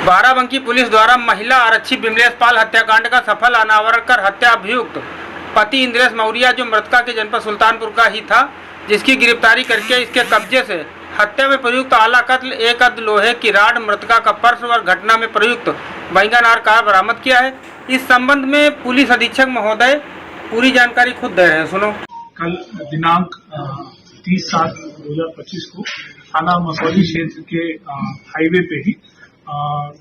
Barabanki police द्वारा महिला आरक्षी विमलेश पाल हत्याकांड का सफल अनावरण कर हत्या अभियुक्त पति इंद्रेश मौर्य जो मृतका के जनपद सुल्तानपुर का ही था, जिसकी गिरफ्तारी करके इसके कब्जे से हत्या में प्रयुक्त आला कत्ल एक अद लोहे की राड, मृतका का पर्स और घटना में प्रयुक्त बैंगनार कार बरामद किया है। इस संबंध में पुलिस अधीक्षक महोदय पूरी जानकारी खुद दे रहे हैं, सुनो। कल दिनांक 30/7/2025 को थाना मसौली क्षेत्र के हाईवे पे ही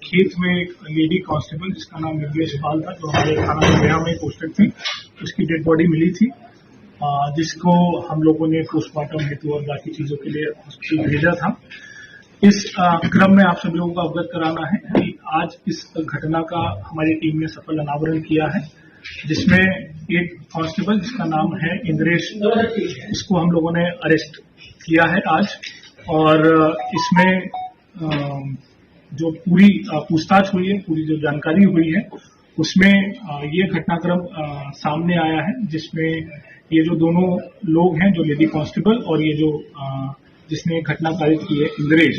खेत में एक लेडी कांस्टेबल जिसका नाम विमलेश पाल था, जो हमारे थाना गया में पोस्टेड थी, उसकी डेड बॉडी मिली थी, जिसको हम लोगों ने पोस्टमार्टम हेतु और बाकी चीजों के लिए हॉस्पिटल भेजा था। इस क्रम में आप सब लोगों को अवगत कराना है कि आज इस घटना का हमारी टीम ने सफल अनावरण किया है, जिसमें एक कांस्टेबल जिसका नाम है इंद्रेश, इसको हम लोगों ने अरेस्ट किया है आज। और इसमें जो पूरी पूछताछ हुई है, पूरी जो जानकारी हुई है, उसमें ये घटनाक्रम सामने आया है, जिसमें ये जो दोनों लोग हैं, जो लेडी कांस्टेबल और ये जो जिसने घटना कारित की है इंद्रेश,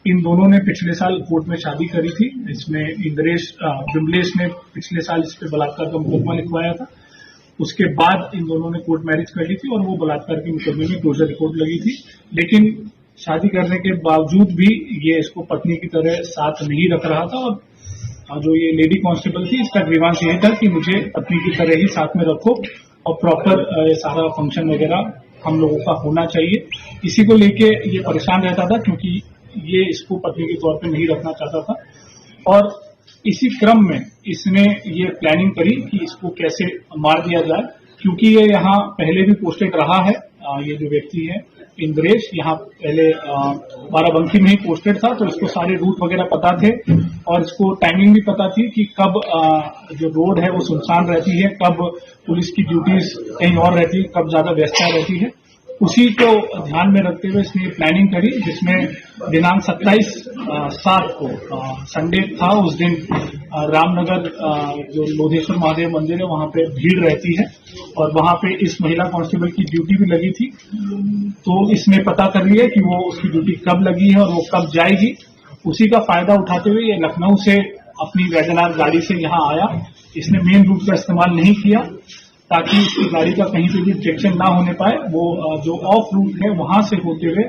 इन दोनों ने पिछले साल कोर्ट में शादी करी थी। इसमें विमलेश ने पिछले साल इस पे बलात्कार का मुकदमा लिखवाया था। उसके बाद इन दोनों ने कोर्ट मैरिज कर ली थी और वो बलात्कार के मुकदमे में क्लोजर रिपोर्ट लगी थी, लेकिन शादी करने के बावजूद भी ये इसको पत्नी की तरह साथ नहीं रख रहा था। और जो ये लेडी कांस्टेबल थी, इसका ग्रीवांस यही था कि मुझे पत्नी की तरह ही साथ में रखो और प्रॉपर सारा फंक्शन वगैरह हम लोगों का होना चाहिए। इसी को लेके ये परेशान रहता था, क्योंकि ये इसको पत्नी के तौर पे नहीं रखना चाहता था। और इसी क्रम में इसने ये प्लानिंग करी कि इसको कैसे मार दिया जाए, क्योंकि ये यहाँ पहले भी पोस्टेड रहा है। ये जो व्यक्ति है इंद्रेश, यहाँ पहले बाराबंकी में ही पोस्टेड था, तो इसको सारे रूट वगैरह पता थे और इसको टाइमिंग भी पता थी कि कब जो रोड है वो सुनसान रहती है, कब पुलिस की ड्यूटीज कहीं और रहती है, कब ज्यादा व्यस्तता रहती है। उसी को ध्यान में रखते हुए इसने प्लानिंग करी, जिसमें दिनांक 27/7 को संडे था। उस दिन रामनगर जो लोधेश्वर महादेव मंदिर है, वहां पे भीड़ रहती है और वहां पे इस महिला कांस्टेबल की ड्यूटी भी लगी थी। तो इसने पता कर लिया कि वो उसकी ड्यूटी कब लगी है और वो कब जाएगी। उसी का फायदा उठाते हुए ये लखनऊ से अपनी वैगनार गाड़ी से यहाँ आया। इसने मेन रूट का इस्तेमाल नहीं किया, ताकि इसकी गाड़ी का कहीं पे भी डिटेक्शन ना होने पाए। वो जो ऑफ रूट है वहां से होते हुए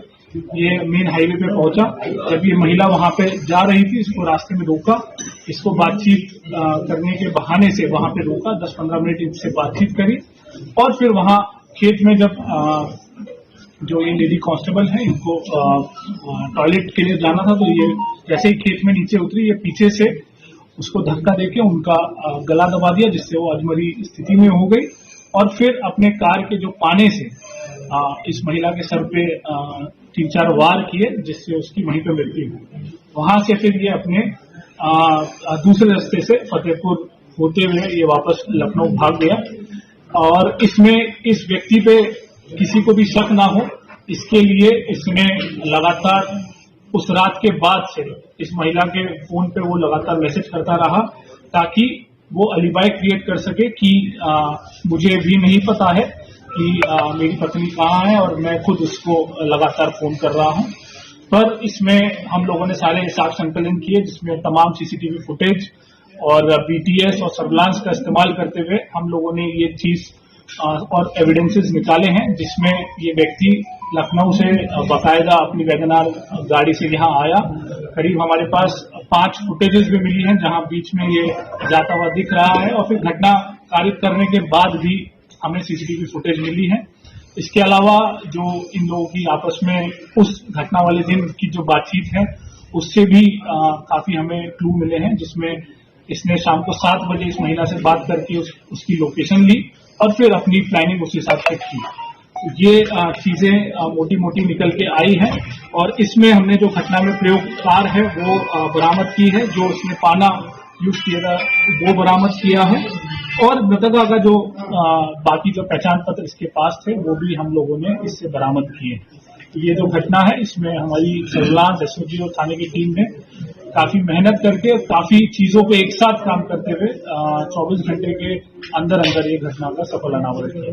ये मेन हाईवे पे पहुंचा। जब ये महिला वहां पे जा रही थी, इसको रास्ते में रोका, इसको बातचीत करने के बहाने से वहां पे रोका, 10-15 मिनट इससे बातचीत करी और फिर वहां खेत में जब जो ये लेडी कांस्टेबल है, इनको टॉयलेट के लिए जाना था, तो ये जैसे ही खेत में नीचे उतरी, ये पीछे से उसको धक्का देके उनका गला दबा दिया, जिससे वो अधमरी स्थिति में हो गई। और फिर अपने कार के जो पाने से इस महिला के सर पे 3-4 वार किए, जिससे उसकी वहीं पे मृत्यु हुई। वहां से फिर ये अपने दूसरे रास्ते से फतेहपुर होते हुए ये वापस लखनऊ भाग गया। और इसमें इस व्यक्ति पे किसी को भी शक ना हो, इसके लिए इसने लगातार उस रात के बाद से इस महिला के फोन पे वो लगातार मैसेज करता रहा, ताकि वो अलिबाई क्रिएट कर सके कि मुझे भी नहीं पता है कि मेरी पत्नी कहाँ है और मैं खुद उसको लगातार फोन कर रहा हूँ। पर इसमें हम लोगों ने सारे हिसाब संकलन किए, जिसमें तमाम सीसीटीवी फुटेज और बीटीएस और सर्विलांस का इस्तेमाल करते हुए हम लोगों ने ये चीज और एविडेंसेस निकाले हैं, जिसमें ये व्यक्ति लखनऊ से बाकायदा अपनी वैगनार गाड़ी से यहाँ आया। करीब हमारे पास 5 फुटेजेस भी मिली हैं, जहाँ बीच में ये जाता हुआ दिख रहा है, और फिर घटना कारित करने के बाद भी हमें सीसीटीवी फुटेज मिली है। इसके अलावा जो इन लोगों की आपस में उस घटना वाले दिन की जो बातचीत है, उससे भी काफी हमें क्लू मिले हैं, जिसमें इसने शाम को 7 बजे इस महिला से बात करके उसकी लोकेशन ली और फिर अपनी प्लानिंग उस हिसाब से की। ये चीजें मोटी मोटी निकल के आई है और इसमें हमने जो घटना में प्रयोगकार है वो बरामद की है। जो उसने पाना यूज किया था वो बरामद किया है, और मृतका का जो बाकी जो पहचान पत्र इसके पास थे वो भी हम लोगों ने इससे बरामद किए। ये जो घटना है, इसमें हमारी सर्विलांस एसओजी और थाने की टीम ने काफी मेहनत करके काफी चीजों पे एक साथ काम करते हुए 24 घंटे के अंदर अंदर ये घटना का सफल अनावरण किया।